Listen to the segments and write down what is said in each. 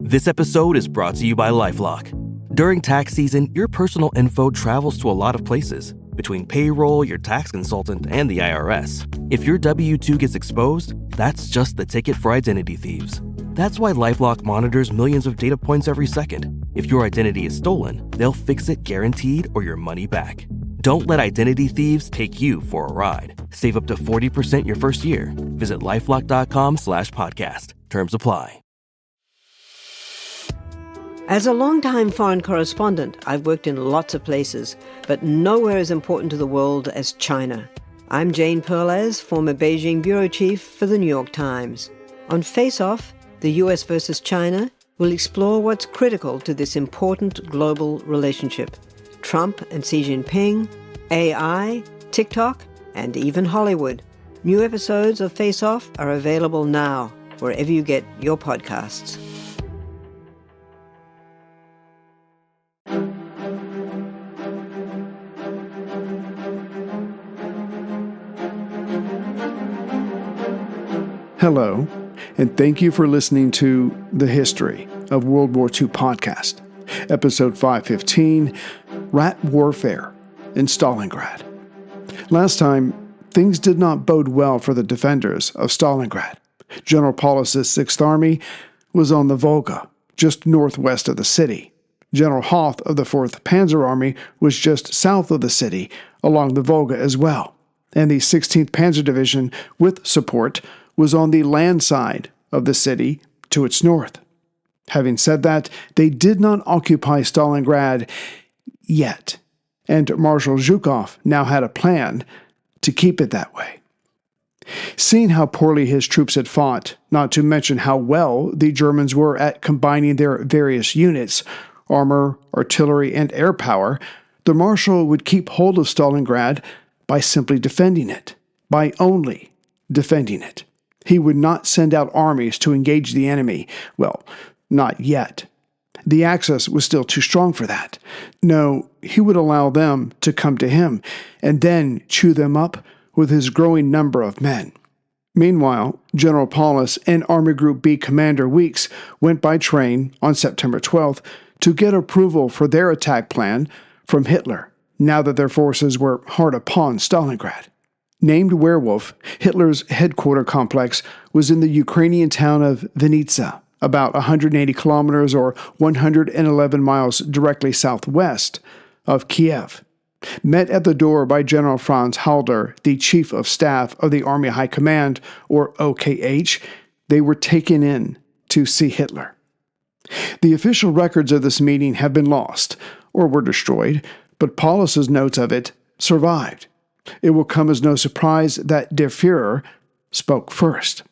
This episode is brought to you by LifeLock. During tax season, your personal info travels to a lot of places. Between payroll, your tax consultant, and the IRS. If your W-2 gets exposed, that's just the ticket for identity thieves. That's why LifeLock monitors millions of data points every second. If your identity is stolen, they'll fix it guaranteed or your money back. Don't let identity thieves take you for a ride. Save up to 40% your first year. Visit LifeLock.com/podcast. Terms apply. As a longtime foreign correspondent, I've worked in lots of places, but nowhere as important to the world as China. I'm Jane Perlez, former Beijing bureau chief for the New York Times. On Face Off, the US versus China, we'll explore what's critical to this important global relationship. Trump and Xi Jinping, AI, TikTok, and even Hollywood. New episodes of Face Off are available now, wherever you get your podcasts. Hello, and thank you for listening to The History of World War II podcast, episode 515, Rat Warfare in Stalingrad. Last time, things did not bode well for the defenders of Stalingrad. General Paulus's 6th Army was on the Volga, just northwest of the city. General Hoth of the 4th Panzer Army was just south of the city, along the Volga as well. And the 16th Panzer Division, with support, was on the land side of the city to its north. Having said that, they did not occupy Stalingrad yet, and Marshal Zhukov now had a plan to keep it that way. Seeing how poorly his troops had fought, not to mention how well the Germans were at combining their various units, armor, artillery, and air power, the Marshal would keep hold of Stalingrad by simply defending it, by only defending it. He would not send out armies to engage the enemy. Well, not yet. The Axis was still too strong for that. No, he would allow them to come to him, and then chew them up with his growing number of men. Meanwhile, General Paulus and Army Group B Commander Weeks went by train on September 12th to get approval for their attack plan from Hitler, now that their forces were hard upon Stalingrad. Named Werewolf, Hitler's headquarters complex was in the Ukrainian town of Vinnytsia, about 180 kilometers or 111 miles directly southwest of Kiev. Met at the door by General Franz Halder, the Chief of Staff of the Army High Command, or OKH, they were taken in to see Hitler. The official records of this meeting have been lost, or were destroyed, but Paulus's notes of it survived. It will come as no surprise that Der Führer spoke first.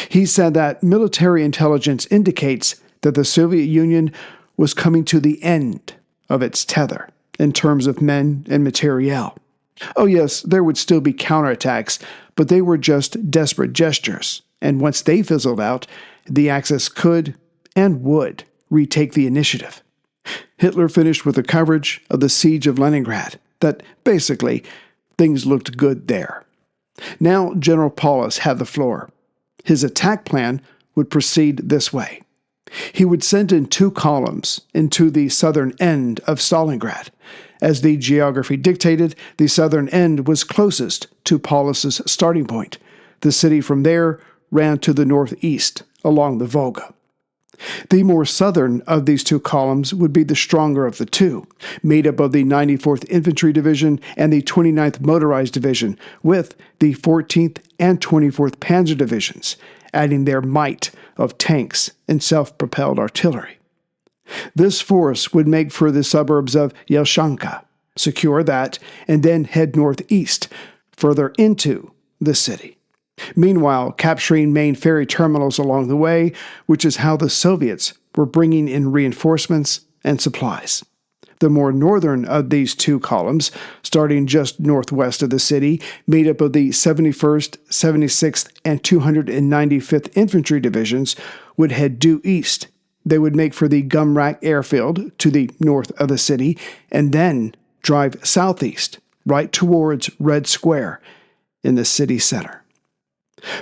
He said that military intelligence indicates that the Soviet Union was coming to the end of its tether in terms of men and materiel. Oh yes, there would still be counterattacks, but they were just desperate gestures, and once they fizzled out, the Axis could and would retake the initiative. Hitler finished with the coverage of the siege of Leningrad, that basically things looked good there. Now General Paulus had the floor. His attack plan would proceed this way. He would send in 2 columns into the southern end of Stalingrad. As the geography dictated, the southern end was closest to Paulus's starting point. The city from there ran to the northeast along the Volga. The more southern of these 2 columns would be the stronger of the 2, made up of the 94th Infantry Division and the 29th Motorized Division, with the 14th and 24th Panzer Divisions, adding their might of tanks and self-propelled artillery. This force would make for the suburbs of Yelchanka, secure that, and then head northeast, further into the city. Meanwhile, capturing main ferry terminals along the way, which is how the Soviets were bringing in reinforcements and supplies. The more northern of these 2 columns, starting just northwest of the city, made up of the 71st, 76th, and 295th Infantry Divisions, would head due east. They would make for the Gumrak airfield to the north of the city, and then drive southeast, right towards Red Square in the city center.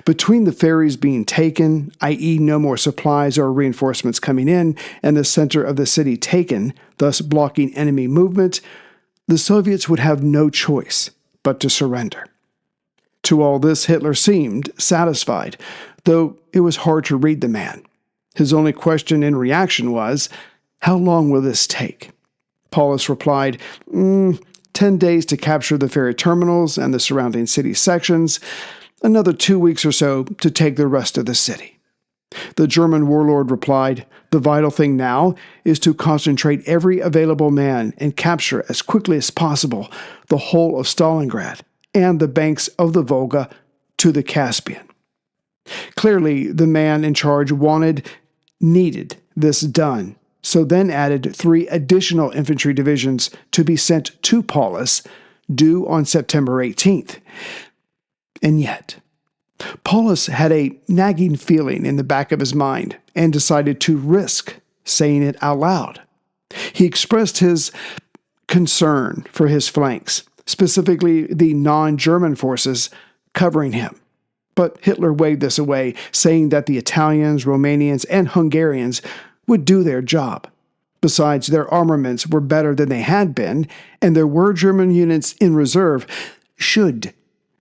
Between the ferries being taken, i.e. no more supplies or reinforcements coming in, and the center of the city taken, thus blocking enemy movement, the Soviets would have no choice but to surrender. To all this, Hitler seemed satisfied, though it was hard to read the man. His only question in reaction was, "How long will this take?" Paulus replied, 10 days to capture the ferry terminals and the surrounding city sections, another 2 weeks or so to take the rest of the city." The German warlord replied, "The vital thing now is to concentrate every available man and capture as quickly as possible the whole of Stalingrad and the banks of the Volga to the Caspian." Clearly, the man in charge needed this done, so then added 3 additional infantry divisions to be sent to Paulus, due on September 18th. And yet, Paulus had a nagging feeling in the back of his mind and decided to risk saying it out loud. He expressed his concern for his flanks, specifically the non-German forces covering him. But Hitler waved this away, saying that the Italians, Romanians, and Hungarians would do their job. Besides, their armaments were better than they had been, and there were German units in reserve should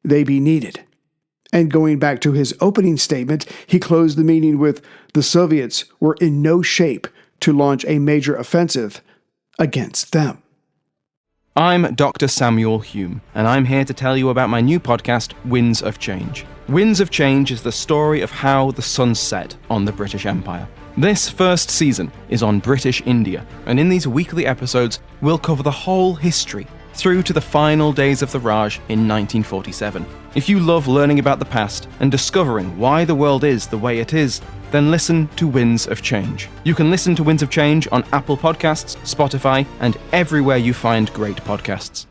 they be needed. And going back to his opening statement, he closed the meeting with, "The Soviets were in no shape to launch a major offensive against them." I'm Dr. Samuel Hume, and I'm here to tell you about my new podcast, Winds of Change. Winds of Change is the story of how the sun set on the British Empire. This first season is on British India, and in these weekly episodes, we'll cover the whole history through to the final days of the Raj in 1947. If you love learning about the past and discovering why the world is the way it is, then listen to Winds of Change. You can listen to Winds of Change on Apple Podcasts, Spotify, and everywhere you find great podcasts.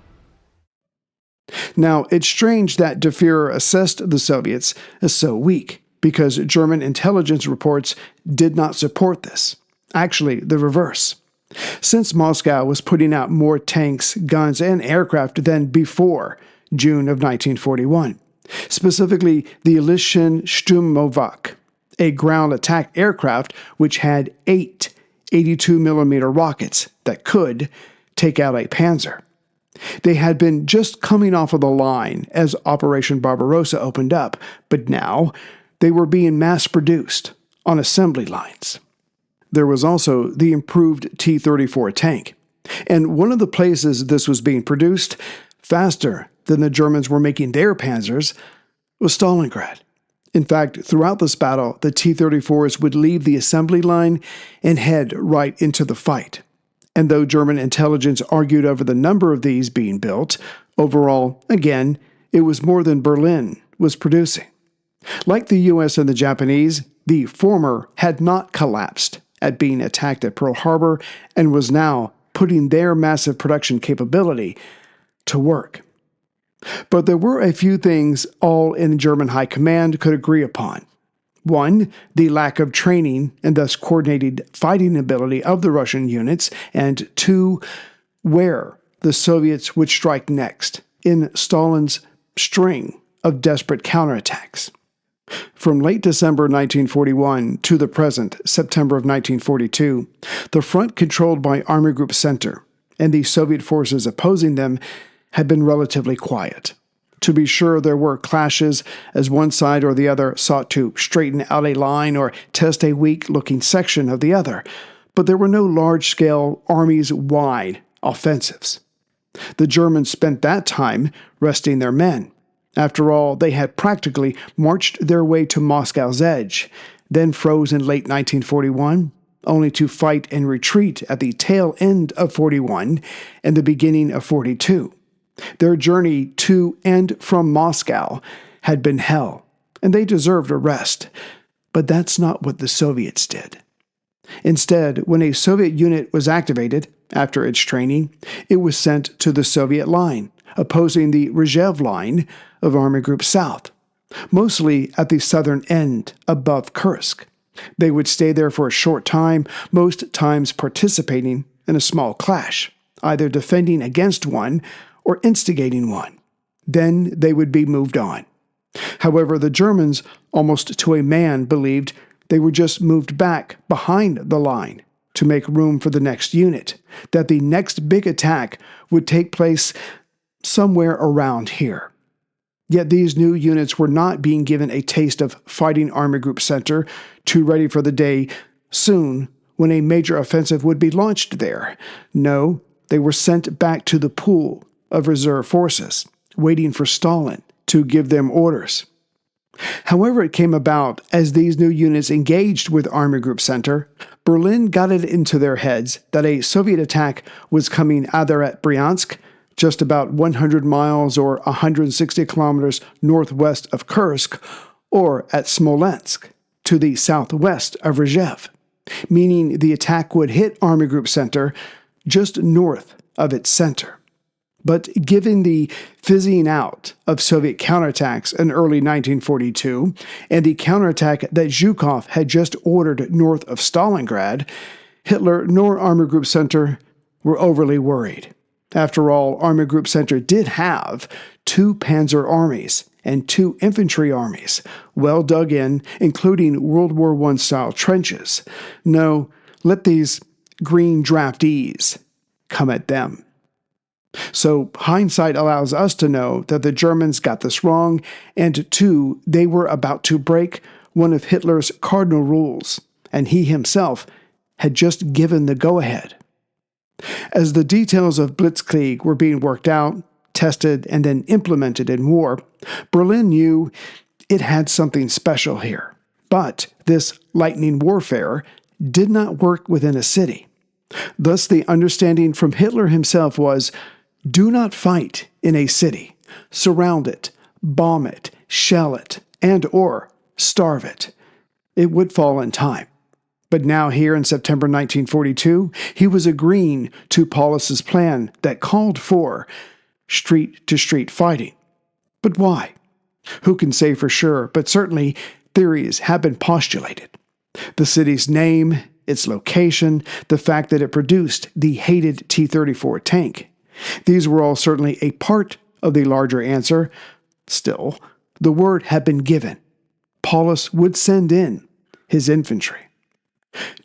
Now, it's strange that De Fuhrer assessed the Soviets as so weak, because German intelligence reports did not support this. Actually, the reverse. Since Moscow was putting out more tanks, guns, and aircraft than before June of 1941, specifically the Ilyushin Sturmovak, a ground attack aircraft which had 8 82mm rockets that could take out a Panzer. They had been just coming off of the line as Operation Barbarossa opened up, but now they were being mass-produced on assembly lines. There was also the improved T-34 tank, and one of the places this was being produced, faster than the Germans were making their Panzers, was Stalingrad. In fact, throughout this battle, the T-34s would leave the assembly line and head right into the fight. And though German intelligence argued over the number of these being built, overall, again, it was more than Berlin was producing. Like the US and the Japanese, the former had not collapsed at being attacked at Pearl Harbor and was now putting their massive production capability to work. But there were a few things all in German high command could agree upon. One, the lack of training and thus coordinated fighting ability of the Russian units, and 2, where the Soviets would strike next in Stalin's string of desperate counterattacks. From late December 1941 to the present, September of 1942, the front controlled by Army Group Center and the Soviet forces opposing them had been relatively quiet. To be sure, there were clashes as one side or the other sought to straighten out a line or test a weak-looking section of the other, but there were no large-scale, armies-wide offensives. The Germans spent that time resting their men. After all, they had practically marched their way to Moscow's edge, then froze in late 1941, only to fight and retreat at the tail end of 41 and the beginning of 42. Their journey to and from Moscow had been hell, and they deserved a rest. But that's not what the Soviets did. Instead, when a Soviet unit was activated, after its training, it was sent to the Soviet line, opposing the Rzhev Line of Army Group South, mostly at the southern end above Kursk. They would stay there for a short time, most times participating in a small clash, either defending against one or instigating one. Then they would be moved on. However, the Germans, almost to a man, believed they were just moved back behind the line to make room for the next unit, that the next big attack would take place somewhere around here. Yet these new units were not being given a taste of fighting Army Group Center, too ready for the day soon when a major offensive would be launched there. No, they were sent back to the pool of reserve forces, waiting for Stalin to give them orders. However it came about, as these new units engaged with Army Group Center, Berlin got it into their heads that a Soviet attack was coming either at Bryansk, just about 100 miles or 160 kilometers northwest of Kursk, or at Smolensk, to the southwest of Rzhev, meaning the attack would hit Army Group Center just north of its center. But given the fizzing out of Soviet counterattacks in early 1942 and the counterattack that Zhukov had just ordered north of Stalingrad, Hitler nor Army Group Center were overly worried. After all, Army Group Center did have 2 panzer armies and 2 infantry armies, well dug in, including World War I-style trenches. No, let these green draftees come at them. So hindsight allows us to know that the Germans got this wrong, and 2, they were about to break one of Hitler's cardinal rules, and he himself had just given the go-ahead. As the details of Blitzkrieg were being worked out, tested, and then implemented in war, Berlin knew it had something special here. But this lightning warfare did not work within a city. Thus, the understanding from Hitler himself was, do not fight in a city. Surround it, bomb it, shell it, and or starve it. It would fall in time. But now here in September 1942, he was agreeing to Paulus's plan that called for street-to-street fighting. But why? Who can say for sure, but certainly theories have been postulated. The city's name, its location, the fact that it produced the hated T-34 tank. These were all certainly a part of the larger answer. Still, the word had been given. Paulus would send in his infantry.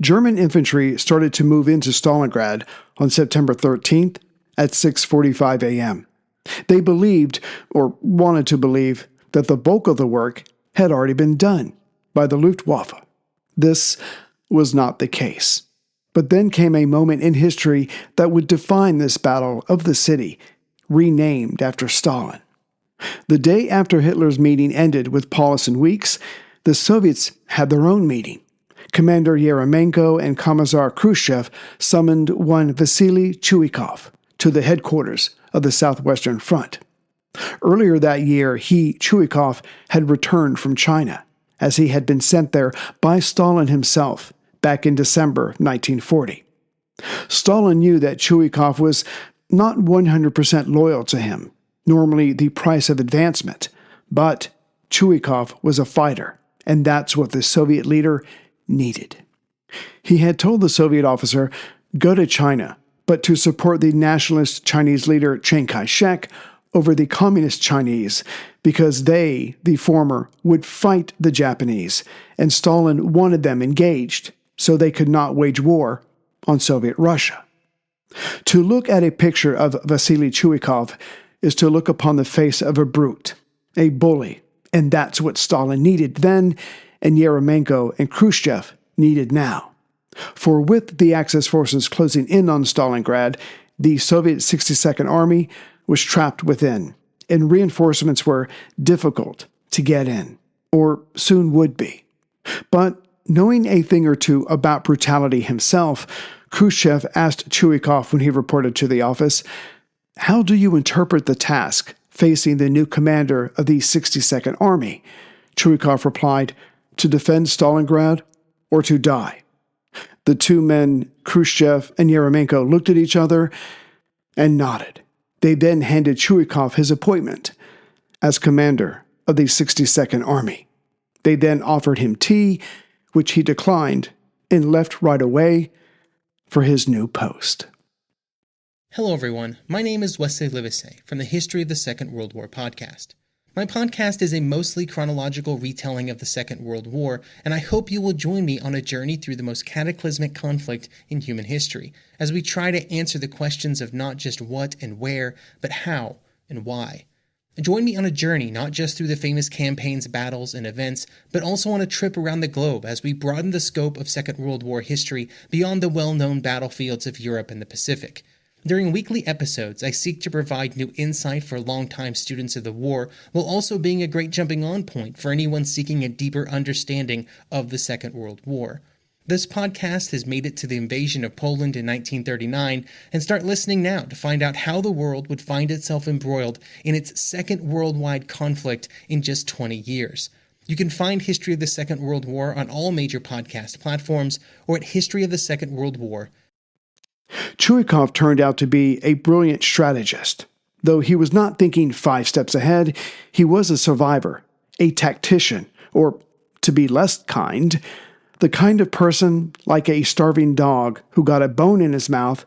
German infantry started to move into Stalingrad on September 13th at 6:45 a.m. They believed, or wanted to believe, that the bulk of the work had already been done by the Luftwaffe. This was not the case. But then came a moment in history that would define this battle of the city, renamed after Stalin. The day after Hitler's meeting ended with Paulus and Weeks, the Soviets had their own meeting. Commander Yeremenko and Commissar Khrushchev summoned one Vasily Chuikov to the headquarters of the Southwestern Front. Earlier that year, Chuikov, had returned from China, as he had been sent there by Stalin himself back in December 1940. Stalin knew that Chuikov was not 100% loyal to him, normally the price of advancement, but Chuikov was a fighter, and that's what the Soviet leader needed. He had told the Soviet officer, go to China, but to support the nationalist Chinese leader Chiang Kai-shek over the communist Chinese, because they, the former, would fight the Japanese, and Stalin wanted them engaged, so they could not wage war on Soviet Russia. To look at a picture of Vasily Chuikov is to look upon the face of a brute, a bully, and that's what Stalin needed then, and Yeremenko and Khrushchev needed now. For with the Axis forces closing in on Stalingrad, the Soviet 62nd Army was trapped within, and reinforcements were difficult to get in, or soon would be. But knowing a thing or two about brutality himself, Khrushchev asked Chuikov when he reported to the office, how do you interpret the task facing the new commander of the 62nd Army? Chuikov replied, to defend Stalingrad or to die. The two men, Khrushchev and Yeremenko, looked at each other and nodded. They then handed Chuikov his appointment as commander of the 62nd Army. They then offered him tea, which he declined, and left right away for his new post. Hello everyone, my name is Wesley Livesey from the History of the Second World War podcast. My podcast is a mostly chronological retelling of the Second World War, and I hope you will join me on a journey through the most cataclysmic conflict in human history, as we try to answer the questions of not just what and where, but how and why. Join me on a journey not just through the famous campaigns, battles, and events, but also on a trip around the globe as we broaden the scope of Second World War history beyond the well-known battlefields of Europe and the Pacific. During weekly episodes, I seek to provide new insight for longtime students of the war, while also being a great jumping-on point for anyone seeking a deeper understanding of the Second World War. This podcast has made it to the invasion of Poland in 1939, and start listening now to find out how the world would find itself embroiled in its second worldwide conflict in just 20 years. You can find History of the Second World War on all major podcast platforms or at historyofthesecondworldwar.com. Chuikov turned out to be a brilliant strategist. Though he was not thinking 5 steps ahead, he was a survivor, a tactician, or, to be less kind, the kind of person, like a starving dog who got a bone in his mouth,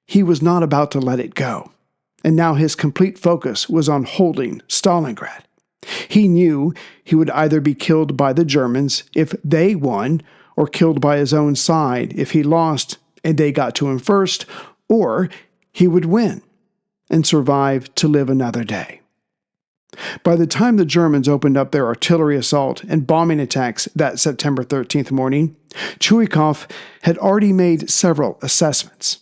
he was not about to let it go. And now his complete focus was on holding Stalingrad. He knew he would either be killed by the Germans if they won, or killed by his own side if he lost and they got to him first, or he would win and survive to live another day. By the time the Germans opened up their artillery assault and bombing attacks that September 13th morning, Chuikov had already made several assessments.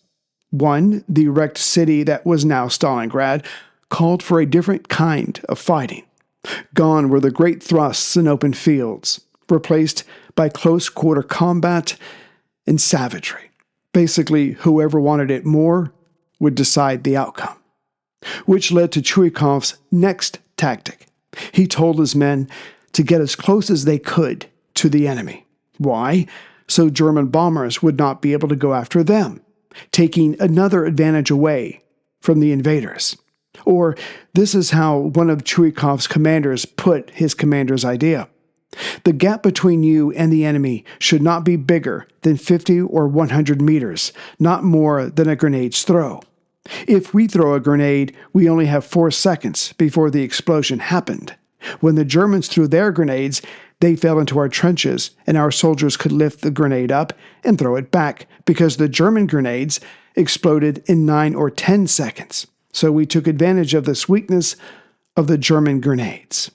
One, the wrecked city that was now Stalingrad, called for a different kind of fighting. Gone were the great thrusts and open fields, replaced by close-quarter combat and savagery. Basically, whoever wanted it more would decide the outcome. Which led to Chuikov's next tactic. He told his men to get as close as they could to the enemy. Why? So German bombers would not be able to go after them, taking another advantage away from the invaders. Or this is how one of Chuikov's commanders put his commander's idea. The gap between you and the enemy should not be bigger than 50 or 100 meters, not more than a grenade's throw. If we throw a grenade, we only have 4 seconds before the explosion happened. When the Germans threw their grenades, they fell into our trenches, and our soldiers could lift the grenade up and throw it back, because the German grenades exploded in 9 or 10 seconds. So we took advantage of this weakness of the German grenades.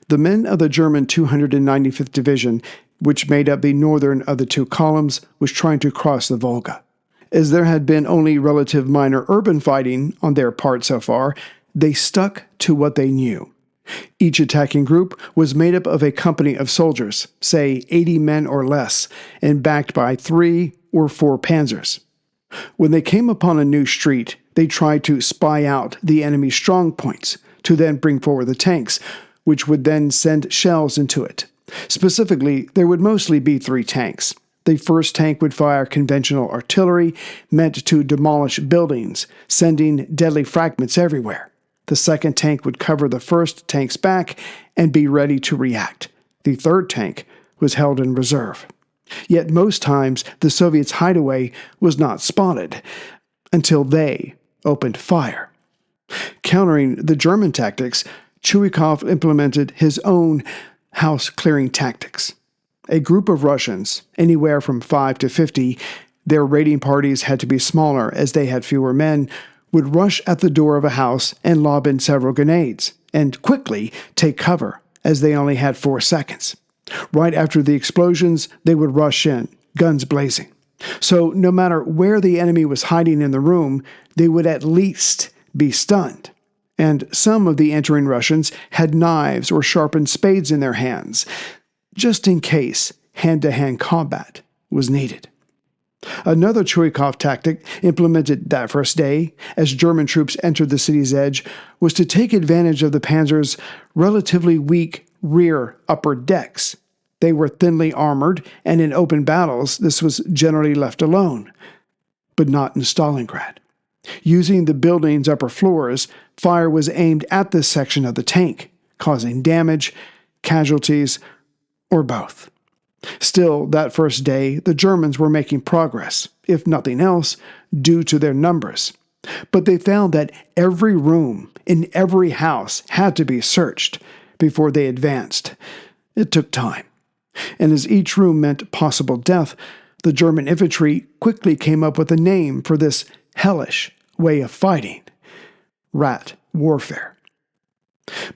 The men of the German 295th Division, which made up the northern of the 2 columns, was trying to cross the Volga. As there had been only relative minor urban fighting on their part so far, they stuck to what they knew. Each attacking group was made up of a company of soldiers, say 80 men or less, and backed by 3 or 4 panzers. When they came upon a new street, they tried to spy out the enemy's strong points, to then bring forward the tanks, which would then send shells into it. Specifically, there would mostly be 3 tanks. The first tank would fire conventional artillery meant to demolish buildings, sending deadly fragments everywhere. The second tank would cover the first tank's back and be ready to react. The third tank was held in reserve. Yet most times, the Soviets' hideaway was not spotted until they opened fire. Countering the German tactics, Chuikov implemented his own house-clearing tactics. A group of Russians, anywhere from 5 to 50, their raiding parties had to be smaller as they had fewer men, would rush at the door of a house and lob in several grenades, and quickly take cover, as they only had 4 seconds. Right after the explosions, they would rush in, guns blazing. So no matter where the enemy was hiding in the room, they would at least be stunned. And some of the entering Russians had knives or sharpened spades in their hands, just in case hand-to-hand combat was needed. Another Chuikov tactic implemented that first day, as German troops entered the city's edge, was to take advantage of the panzers' relatively weak rear upper decks. They were thinly armored, and in open battles this was generally left alone. But not in Stalingrad. Using the building's upper floors, fire was aimed at this section of the tank, causing damage, casualties, or both. Still, that first day, the Germans were making progress, if nothing else, due to their numbers. But they found that every room in every house had to be searched before they advanced. It took time. And as each room meant possible death, the German infantry quickly came up with a name for this hellish way of fighting: rat warfare.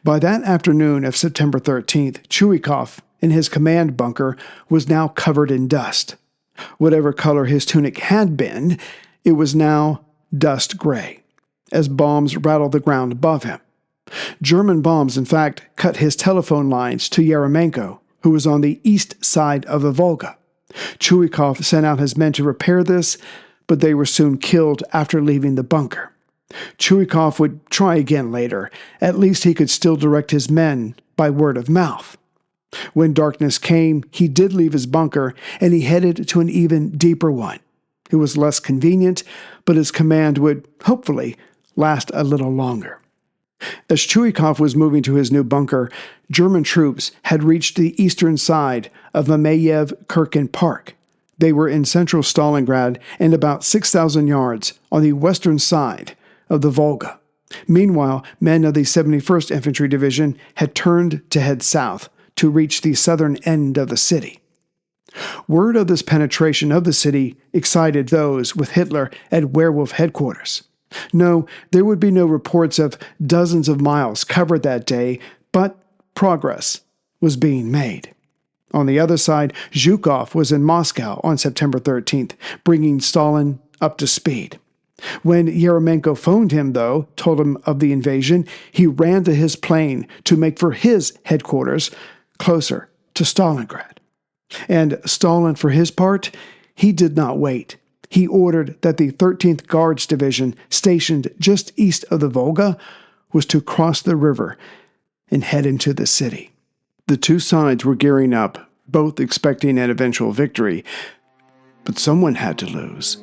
By that afternoon of September 13th, Chuikov in his command bunker was now covered in dust. Whatever color his tunic had been, it was now dust gray, as bombs rattled the ground above him. German bombs, in fact, cut his telephone lines to Yeremenko, who was on the east side of the Volga. Chuikov sent out his men to repair this, but they were soon killed after leaving the bunker. Chuikov would try again later. At least he could still direct his men by word of mouth. When darkness came, he did leave his bunker, and he headed to an even deeper one. It was less convenient, but his command would, hopefully, last a little longer. As Chuikov was moving to his new bunker, German troops had reached the eastern side of Mamayev-Kirkin Park. They were in central Stalingrad and about 6,000 yards on the western side of the Volga. Meanwhile, men of the 71st Infantry Division had turned to head south to reach the southern end of the city. Word of this penetration of the city excited those with Hitler at Werewolf headquarters. No, there would be no reports of dozens of miles covered that day, but progress was being made. On the other side, Zhukov was in Moscow on September 13th, bringing Stalin up to speed. When Yeremenko phoned him, though, told him of the invasion, he ran to his plane to make for his headquarters closer to Stalingrad. And Stalin, for his part, he did not wait. He ordered that the 13th Guards Division, stationed just east of the Volga, was to cross the river and head into the city. The two sides were gearing up, both expecting an eventual victory, but someone had to lose.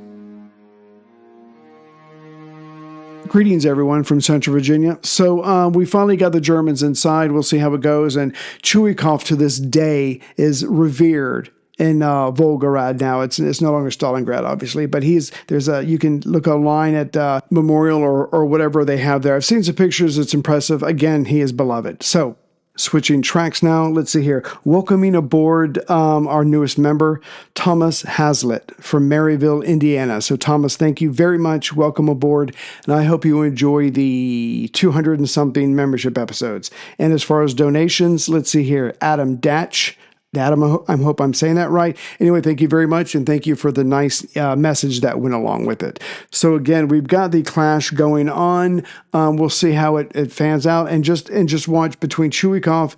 Greetings, everyone, from Central Virginia. So we finally got the Germans inside. We'll see how it goes. And Chuikov, to this day, is revered in Volgograd now. It's no longer Stalingrad, obviously, but you can look online at Memorial or whatever they have there. I've seen some pictures. It's impressive. Again, he is beloved. So, switching tracks now. Let's see here. Welcoming aboard our newest member, Thomas Hazlitt from Maryville, Indiana. So, Thomas, thank you very much. Welcome aboard. And I hope you enjoy the 200 and something membership episodes. And as far as donations, let's see here. Adam Datch. Adam, I hope I'm saying that right. Anyway, thank you very much, and thank you for the nice message that went along with it. So again, we've got the clash going on. We'll see how it fans out, and just watch between Chuikov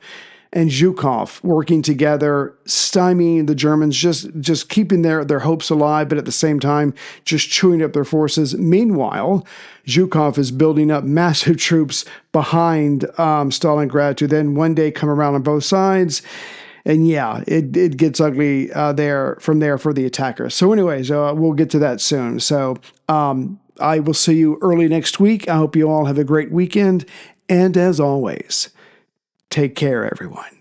and Zhukov working together, stymieing the Germans, just keeping their hopes alive, but at the same time, just chewing up their forces. Meanwhile, Zhukov is building up massive troops behind Stalingrad to then one day come around on both sides. And yeah, it gets ugly from there for the attackers. So anyways, we'll get to that soon. So I will see you early next week. I hope you all have a great weekend. And as always, take care, everyone.